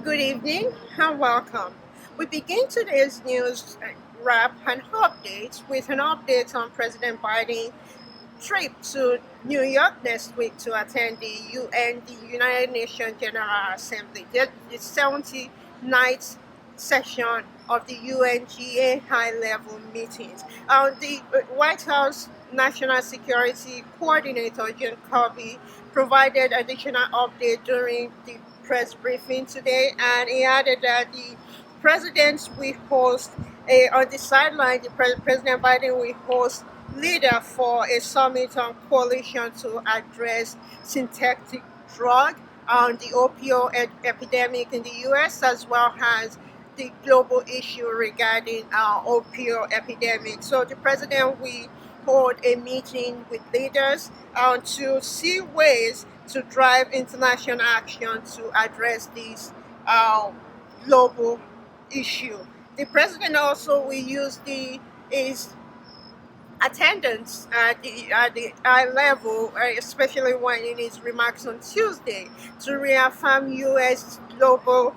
Good evening and welcome. We begin today's news wrap and updates with an update on President Biden's trip to New York next week to attend the the United Nations General Assembly, the 79th session of the UNGA high-level meetings. The White House National Security Coordinator John Kirby provided additional update during the press briefing today, and he added that the president will host on the sideline. President Biden will host leader for a summit on coalition to address synthetic drug and the opioid epidemic in the U.S. as well as the global issue regarding opioid epidemic. So the president will hold a meeting with leaders to see ways to drive international action to address this uh, global issue. The president also will use the is attendance at the high level, especially when in his remarks on Tuesday, to reaffirm U.S. global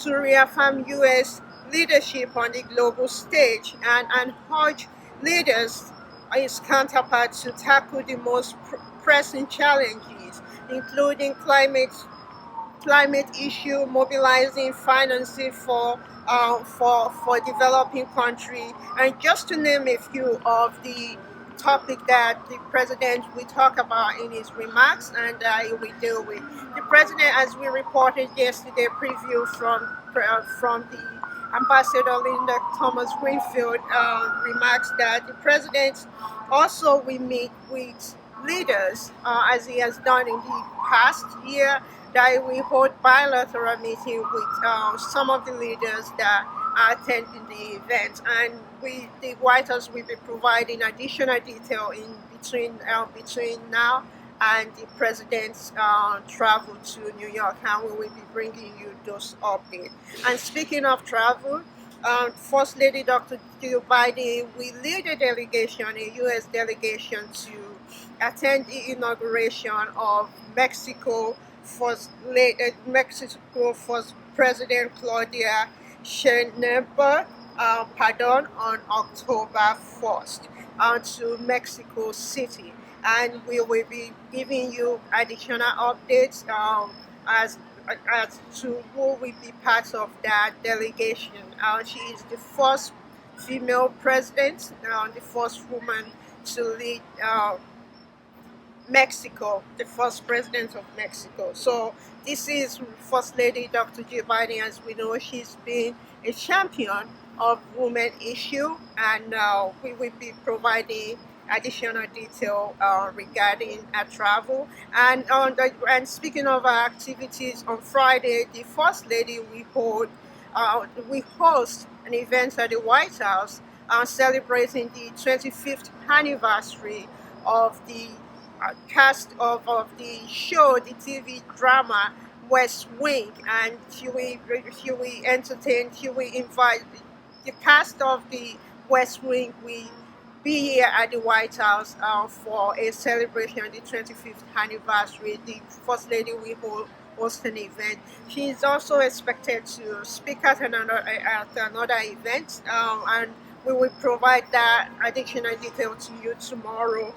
to reaffirm U.S. leadership on the global stage and urge leaders, his counterparts, to tackle the most pressing challenges, including climate issue, mobilizing financing for developing country, and just to name a few of the topic that the president will talk about in his remarks and he will deal with. The president, as we reported yesterday, preview from the Ambassador Linda Thomas Greenfield remarks that the president also will meet with leaders as he has done in the past year, that we hold bilateral meeting with some of the leaders that are attending the event, and the White House will be providing additional detail in between now and the president's travel to New York, and we will be bringing you those updates. And speaking of travel, First Lady Dr. Jill Biden will lead a U.S. delegation to attend the inauguration of Mexico First President Claudia Sheinbaum, on October 1st to Mexico City. And we will be giving you additional updates as to who will be part of that delegation. She is the first female president, the first woman to lead Mexico, the first president of Mexico. So this is First Lady Dr. Jill Biden. As we know, she's been a champion of women issue, and we will be providing additional detail regarding our travel. And speaking of our activities, on Friday, the First Lady we host an event at the White House celebrating the 25th anniversary of the of the show, the TV drama West Wing, and she will invite the cast of the West Wing. We be here at the White House for a celebration of the 25th anniversary. The First Lady will host an event. She is also expected to speak at another event, and we will provide that additional detail to you tomorrow.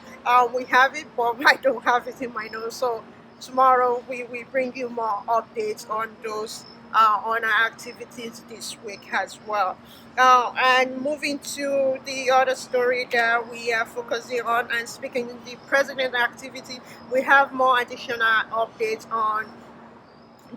We have it, but I don't have it in my notes. So tomorrow we will bring you more updates on those on our activities this week as well. And moving to the other story that we are focusing on, and speaking in the president activity, we have more additional updates on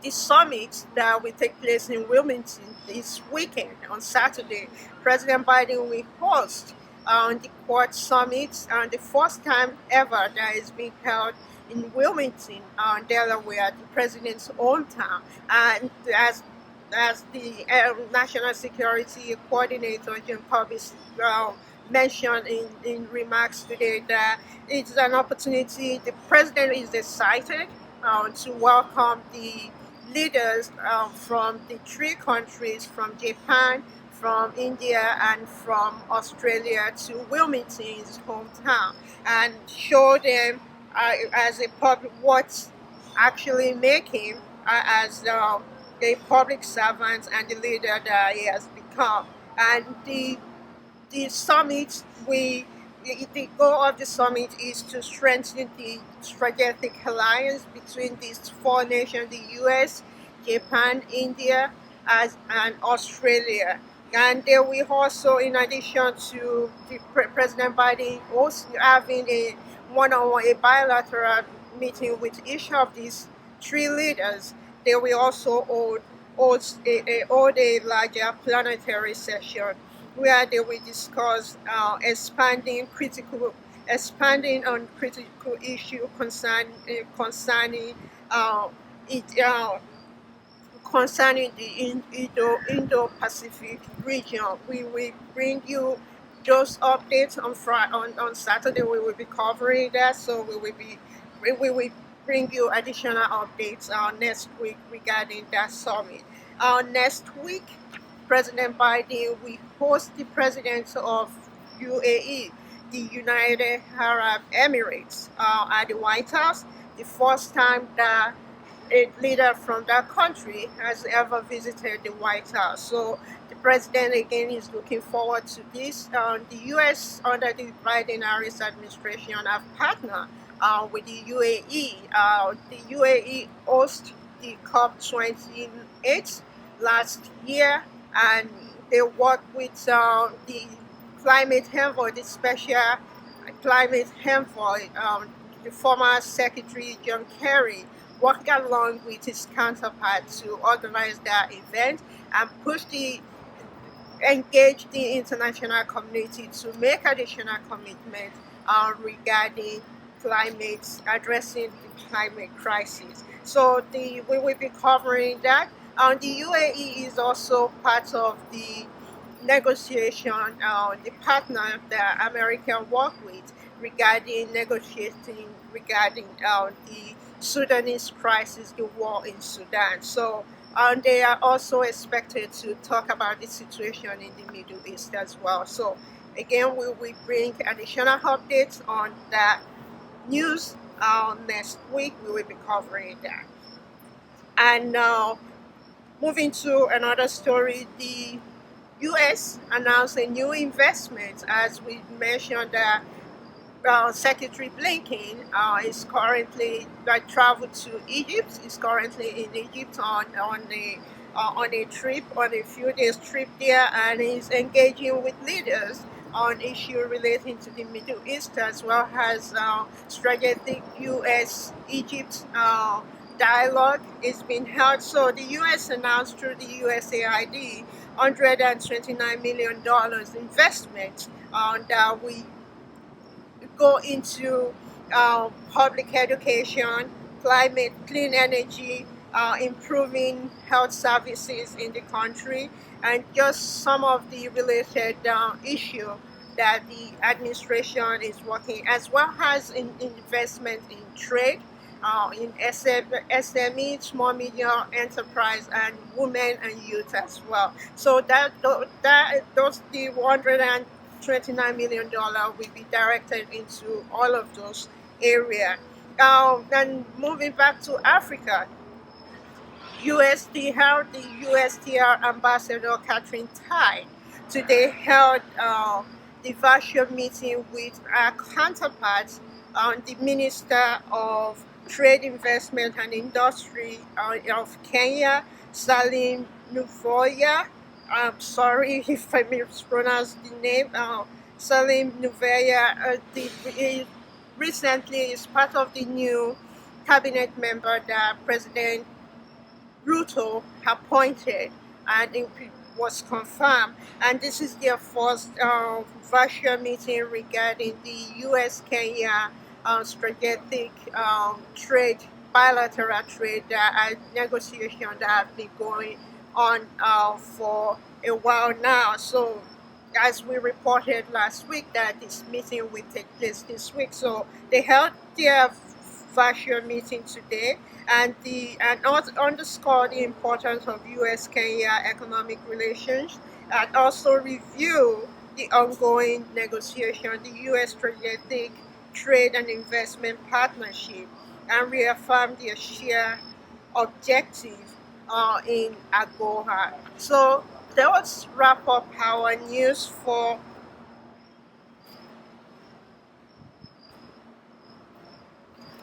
the summit that will take place in Wilmington this weekend on Saturday. President Biden will host the Quad Summit, the first time ever that is being held in Wilmington, Delaware, the president's hometown. And as the National Security Coordinator John Kirby mentioned in remarks today, that it's an opportunity. The president is excited to welcome the leaders from the three countries, from Japan, from India, and from Australia, to Wilmington, his hometown, and show them as a public what's actually making as the public servant and the leader that he has become. And the summit, the goal of the summit is to strengthen the strategic alliance between these four nations: the U.S., Japan, India, and Australia. And they will also, in addition to President Biden also having a one-on-one, a bilateral meeting with each of these three leaders, they will also hold a larger planetary session where they will discuss expanding on critical issue concerning uh, it, concerning the Indo-Pacific region. We will bring you those updates on Saturday. We will be covering that, so we will bring you additional updates next week regarding that summit. Next week, President Biden will host the president of UAE, the United Arab Emirates, at the White House. The first time that a leader from that country has ever visited the White House. So the president again is looking forward to this. The U.S. under the Biden-Harris administration have partnered with the UAE. The UAE hosted the COP28 last year, and they worked with the climate envoy, the special climate envoy, the former Secretary John Kerry, worked along with his counterpart to organize that event and engage the international community to make additional commitments regarding addressing the climate crisis. So we will be covering that. The UAE is also part of the negotiation, the partner that America work with regarding negotiating regarding the Sudanese crisis, the war in Sudan. So they are also expected to talk about the situation in the Middle East as well. So again, we will bring additional updates on that news next week. We will be covering that. And now, moving to another story, the U.S. announced a new investment, as we mentioned that Secretary Blinken is currently traveled to Egypt. Is currently in Egypt on a trip, on a few days trip there, and is engaging with leaders on issues relating to the Middle East, as well as strategic U.S. Egypt dialogue is being held. So the U.S. announced through the USAID $129 million investment that we go into public education, climate, clean energy, improving health services in the country, and just some of the related issues that the administration is working, as well as in investment in trade, in SME, small medium enterprise, and women and youth as well. So those the $129 million will be directed into all of those areas. Then moving back to Africa, the USTR Ambassador Catherine Tai today held the virtual meeting with our counterparts, the Minister of Trade, Investment and Industry of Kenya, Salim Nuvoya. I'm sorry if I mispronounced the name. Salim Nuveya he recently is part of the new cabinet member that President Ruto appointed, and it was confirmed. And this is their first virtual meeting regarding the U.S. Kenya strategic trade, bilateral trade negotiation that have been going on for a while now. So, as we reported last week, that this meeting will take place this week. So they held their virtual meeting today, and underscore the importance of U.S. Kenya economic relations, and also review the ongoing negotiation, the U.S. strategic trade and investment partnership, and reaffirm their shared objective in Agoha. So that was wrap up our news for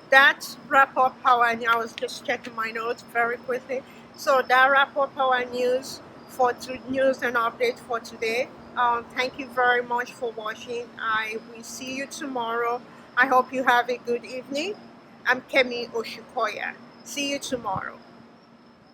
that wrap up our. I was just checking my notes very quickly. So that wrap up our news for news and updates for today. Thank you very much for watching. I will see you tomorrow. I hope you have a good evening. I'm Kemi Oshukoya. See you tomorrow.